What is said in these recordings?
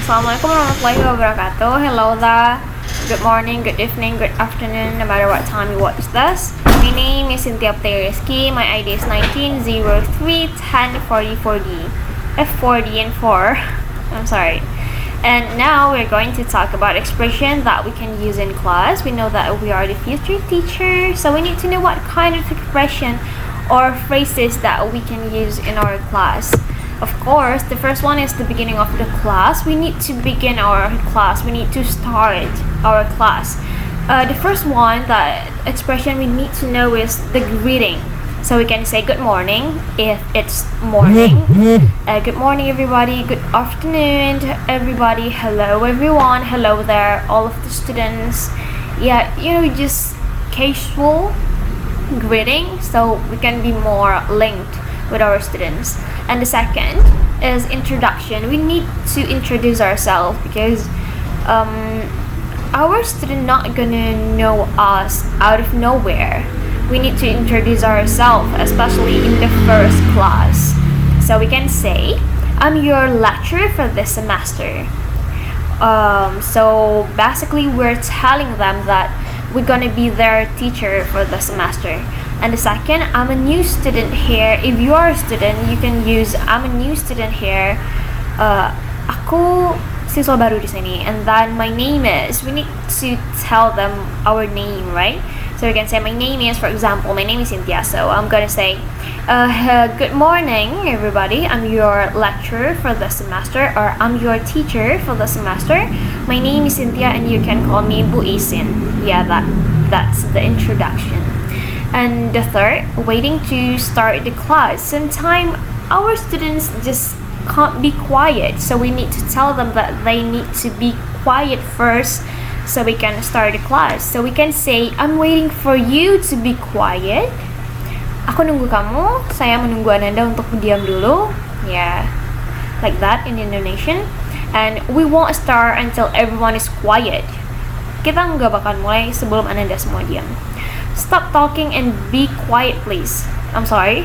Assalamualaikum warahmatullahi wabarakatuh. Hello there. Good morning, good evening, good afternoon, no matter what time you watch this. My name is Shintia RIski. My ID is 1903104040. F40 and 4. I'm sorry. And now we're going to talk about expression that we can use in class. We know that we are the future teacher, so we need to know what kind of expression or phrases that we can use in our class. Of course, the first one is the beginning of the class. We need to begin our class. We need to start our class. The first one, that expression we need to know is the greeting. So we can say good morning if it's morning. Good morning everybody, good afternoon to everybody, hello everyone, hello there, all of the students. Yeah, just casual greeting so we can be more linked with our students. And the second is introduction. We need to introduce ourselves because our student not gonna know us out of nowhere. We need to introduce ourselves, especially in the first class. So we can say, I'm your lecturer for this semester. So basically we're telling them that we're gonna be their teacher for the semester. And the second, I'm a new student here. If you are a student, you can use I'm a new student here. Aku siswa baru di sini. And then my name is. We need to tell them our name, right? So we can say my name is, for example, my name is Shintia. So I'm gonna say, good morning, everybody. I'm your lecturer for the semester, or I'm your teacher for the semester. My name is Shintia, and you can call me Bu Isin. Yeah, that's the introduction. And the third, waiting to start the class. Sometimes our students just can't be quiet, so we need to tell them that they need to be quiet first so we can start the class. So we can say, I'm waiting for you to be quiet. Aku nunggu kamu, saya menunggu Anda untuk diam dulu. Yeah, like that in Indonesian. And we won't start until everyone is quiet. Kita nggak bakal mulai sebelum Anda semua diam. Stop talking and be quiet, please. I'm sorry.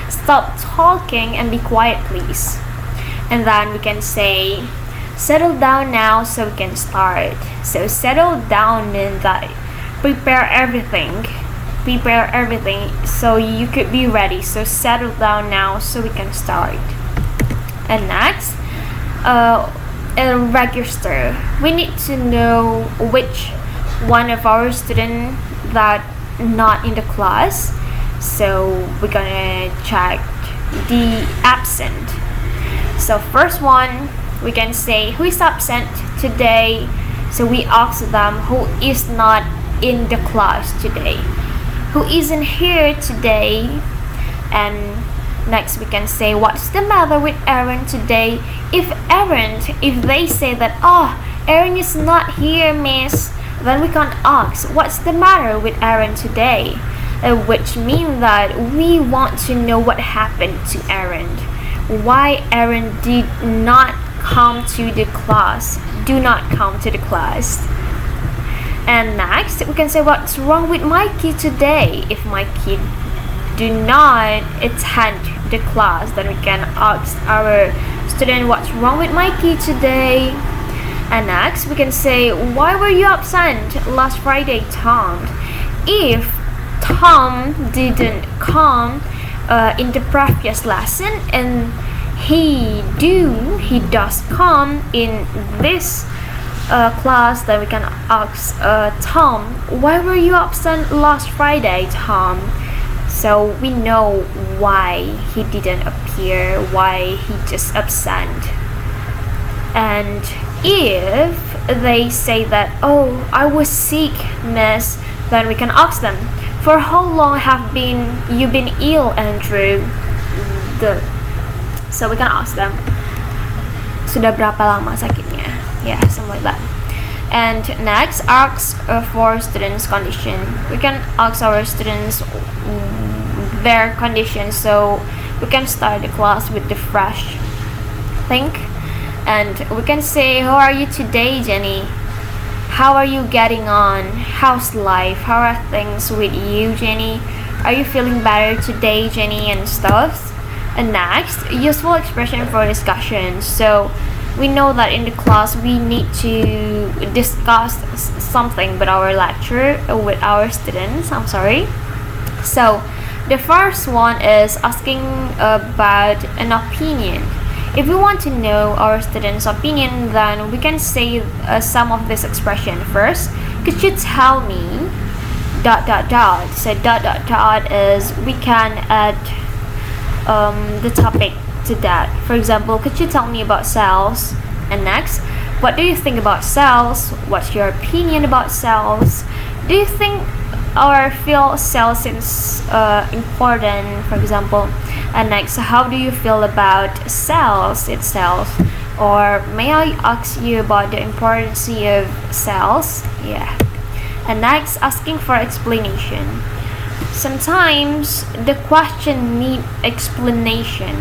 Stop talking and be quiet, please. And then we can say, settle down now so we can start. So settle down means that prepare everything so you could be ready. So settle down now so we can start. And next, register. We need to know which one of our students that not in the class. So we're gonna check the absent. So first one, we can say who is absent today. So we ask them who is not in the class today, who isn't here today. And next we can say what's the matter with Aaron today. If they say that Aaron is not here, miss, then we can ask what's the matter with Aaron today, which means that we want to know what happened to Aaron, why Aaron did not come to the class, do not come to the class. And next we can say what's wrong with Mikey today. If Mikey do not attend the class, then we can ask our student what's wrong with Mikey today. And next we can say, why were you absent last Friday, Tom? If Tom didn't come in the previous lesson and he does come in this class, then we can ask Tom, why were you absent last Friday, Tom? So we know why he didn't appear, why he just absent. And if they say that, I was sick, miss, then we can ask them, for how long have you been ill, Andrew? So we can ask them, sudah berapa lama sakitnya? Yeah, something like that. And next, ask for students' condition. We can ask our students their condition, so we can start the class with the fresh think. And we can say, how are you today, Jenny? How are you getting on? How's life? How are things with you, Jenny? Are you feeling better today, Jenny, and stuff? And next, useful expression for discussion. So we know that in the class we need to discuss something with our lecturer, with our students. So the first one is asking about an opinion. If we want to know our students' opinion, then we can say some of this expression. First, could you tell me ... So ... is we can add the topic to that. For example, could you tell me about cells? And next, what do you think about cells? What's your opinion about cells? Do you think or feel cells is important, for example? And next, how do you feel about cells itself? Or may I ask you about the importance of cells? Yeah. And next, asking for explanation. Sometimes the question need explanation,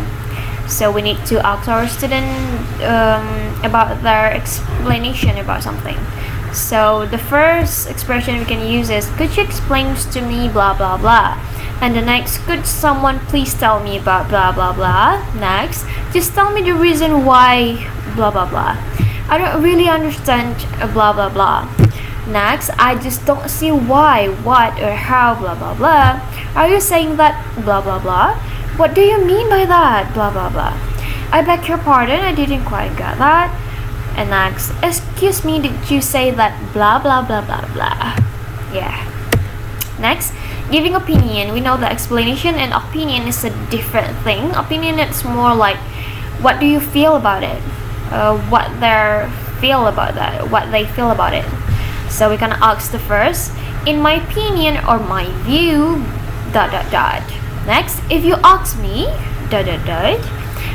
so we need to ask our student about their explanation about something. So the first expression we can use is, could you explain to me blah blah blah? And the next, could someone please tell me about blah blah blah? Next, just tell me the reason why blah blah blah. I don't really understand blah blah blah. Next, I just don't see why, what, or how blah blah blah. Are you saying that blah blah blah? What do you mean by that blah blah blah? I beg your pardon, I didn't quite get that. And next, excuse me, did you say that blah blah blah blah blah? Yeah. Next, giving opinion. We know that explanation and opinion is a different thing. Opinion, it's more like, what do you feel about it? What they feel about that, what they feel about it. So we can ask the first, in my opinion or my view, ... Next, if you ask me, ...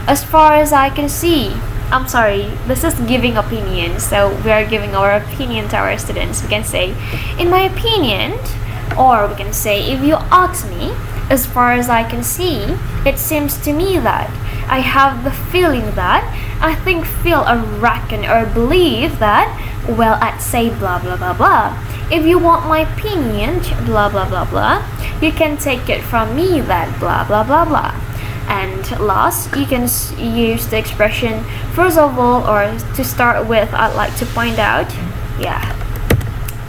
As far as I can see. I'm sorry, this is giving opinion, so we are giving our opinion to our students. We can say, in my opinion, or we can say, if you ask me, as far as I can see, it seems to me that, I have the feeling that, I think, feel, or reckon, or believe that, well, I'd say blah blah blah blah. If you want my opinion, blah blah blah blah, you can take it from me that blah blah blah blah. And last, you can use the expression first of all, or to start with, I'd like to point out. Yeah.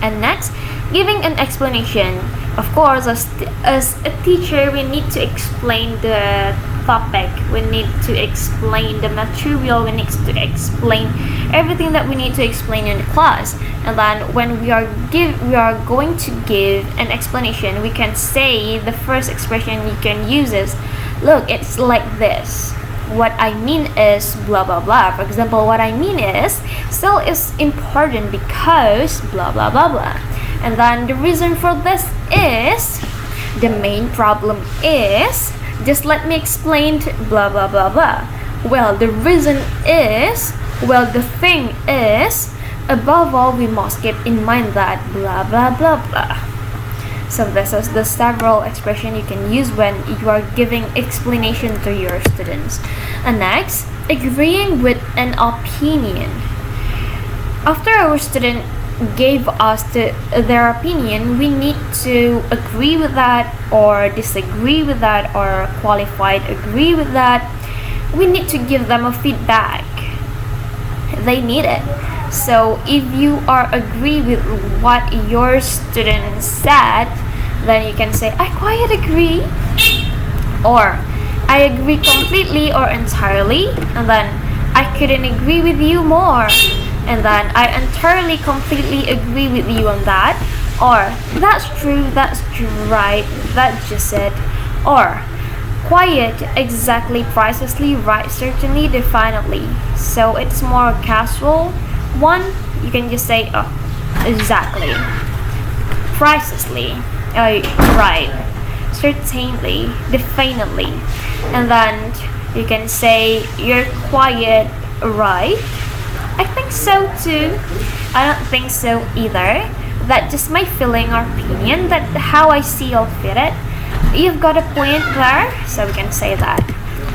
And next, giving an explanation. Of course, as a teacher, we need to explain the topic, we need to explain the material, we need to explain everything that we need to explain in the class. And then when we are going to give an explanation, we can say the first expression you can use is, look, it's like this. What I mean is blah blah blah. For example, what I mean is cell is important because blah blah blah blah. And then the reason for this is, the main problem is, just let me explain blah blah blah blah. Well, the reason is, well, the thing is, above all, we must keep in mind that blah blah blah blah. So this is the several expression you can use when you are giving explanation to your students. And next, agreeing with an opinion. After our student gave us their opinion, we need to agree with that, or disagree with that, or qualified agree with that. We need to give them a feedback. They need it. So if you are agree with what your student said, then you can say, I quite agree, or I agree completely or entirely, and then I couldn't agree with you more, and then I entirely completely agree with you on that, or that's true, that's right, that's just it, or quiet, exactly, precisely, right, certainly, definitely. So it's more casual one. You can just say, oh, exactly, precisely, right, certainly, definitely. And then you can say, you're quiet, right? I think so too. I don't think so either. That's just my feeling or opinion. That's how I see or feel it. You've got a point there, so we can say that.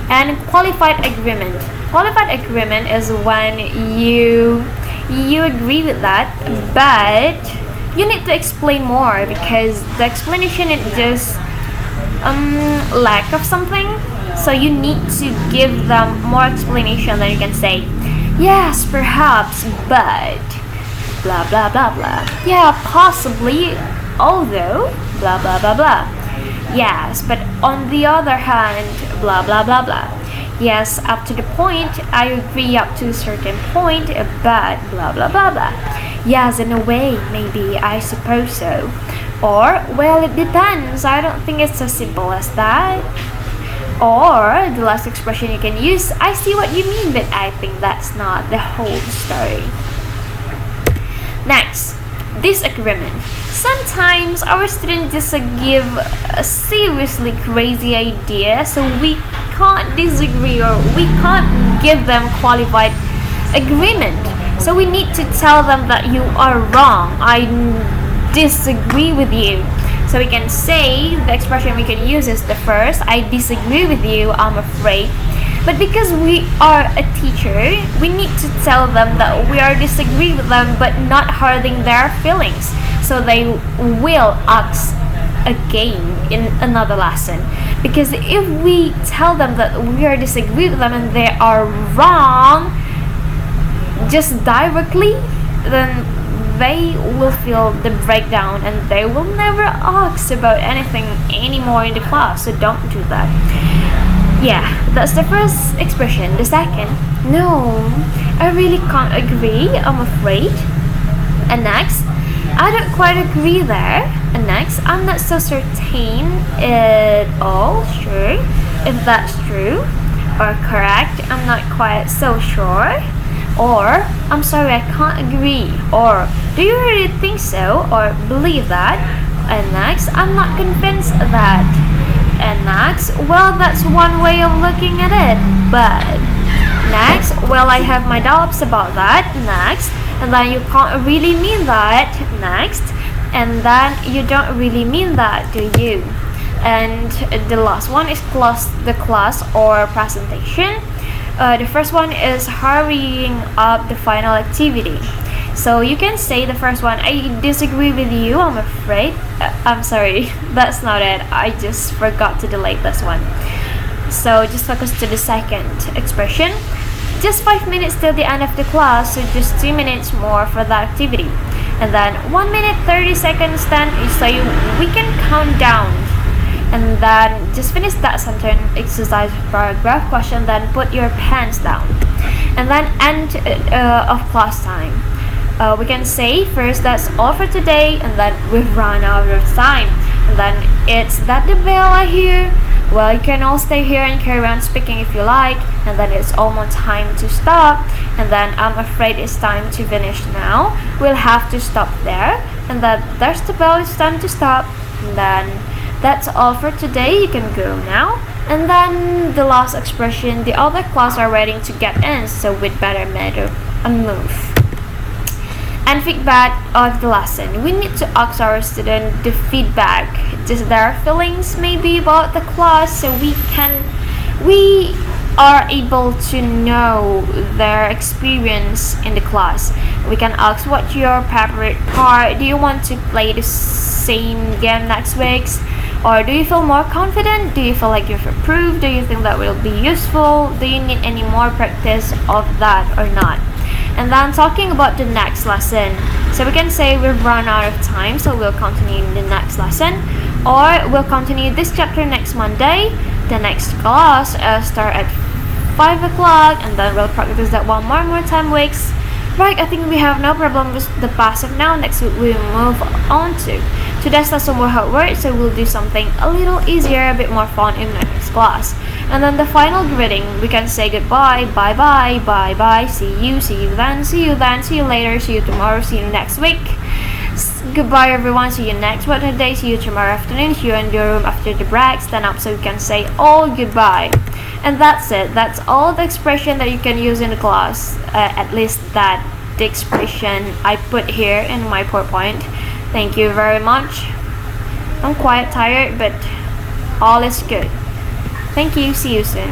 And qualified agreement. Qualified agreement is when you agree with that, but you need to explain more, because the explanation is just lack of something. So you need to give them more explanation. Then you can say, Yes, perhaps, but blah blah blah blah. Yeah, possibly, although blah blah blah blah. Yes, but on the other hand, blah blah blah blah. Yes, up to the point, I agree up to a certain point, but blah blah blah blah. Yes, in a way, maybe, I suppose so. Or, well, it depends. I don't think it's as simple as that. Or, the last expression you can use, I see what you mean, but I think that's not the whole story. Next, disagreement. Sometimes our students just give a seriously crazy idea, so we can't disagree or we can't give them qualified agreement. So we need to tell them that you are wrong. I disagree with you. So we can say the expression we can use is the first, I disagree with you, I'm afraid. But because we are a teacher, we need to tell them that we are disagree with them but not hurting their feelings. So they will ask again in another lesson. Because if we tell them that we are disagree with them and they are wrong just directly, then they will feel the breakdown and they will never ask about anything anymore in the class. So don't do that. Yeah, that's the first expression. The second, no, I really can't agree, I'm afraid. And next, I don't quite agree there. And next, I'm not so certain at all sure if that's true or correct. I'm not quite so sure. Or, I'm sorry, I can't agree. Or, do you really think so or believe that? And next, I'm not convinced of that. And next, well, that's one way of looking at it. But next, well, I have my doubts about that. Next, and then you can't really mean that. Next, and then you don't really mean that, do you? And the last one is the class or presentation. The first one is hurrying up the final activity. So you can say the first one, I disagree with you, I'm afraid. I'm sorry, that's not it. I just forgot to delete this one. So just focus to the second expression. Just 5 minutes till the end of the class, so just 2 minutes more for that activity. And then 1 minute 30 seconds then, so we can count down. And then just finish that sentence, exercise, paragraph, question, then put your pens down. And then end of class time. We can say first, that's all for today, and then we've run out of time. And then it's that the bell I hear. Well, you can all stay here and carry on speaking if you like. And then it's almost time to stop. And then I'm afraid it's time to finish now. We'll have to stop there. And then there's the bell, it's time to stop. And then that's all for today, you can go now. And then the last expression, the other class are waiting to get in, so we'd better make a move. And feedback of the lesson. We need to ask our student the feedback, just their feelings maybe about the class, so we are able to know their experience in the class. We can ask, what's your favorite part? Do you want to play the same game next week? Or do you feel more confident? Do you feel like you've improved? Do you think that will be useful? Do you need any more practice of that or not? And then talking about the next lesson. So we can say we've run out of time, so we'll continue in the next lesson. Or we'll continue this chapter next Monday. The next class start at 5 o'clock, and then we'll practice that one more time weeks. Right, I think we have no problem with the passive now. Next week we'll move on to today's lesson more hard work, so we'll do something a little easier, a bit more fun in the next class. And then the final greeting, we can say goodbye, bye bye, bye bye, see you then, see you later, see you tomorrow, see you next week. Goodbye everyone, see you next Wednesday, see you tomorrow afternoon, see you in your room after the break, stand up so we can say all goodbye. And that's it. That's all the expression that you can use in the class. At least that the expression I put here in my PowerPoint. Thank you very much. I'm quite tired, but all is good. Thank you. See you soon.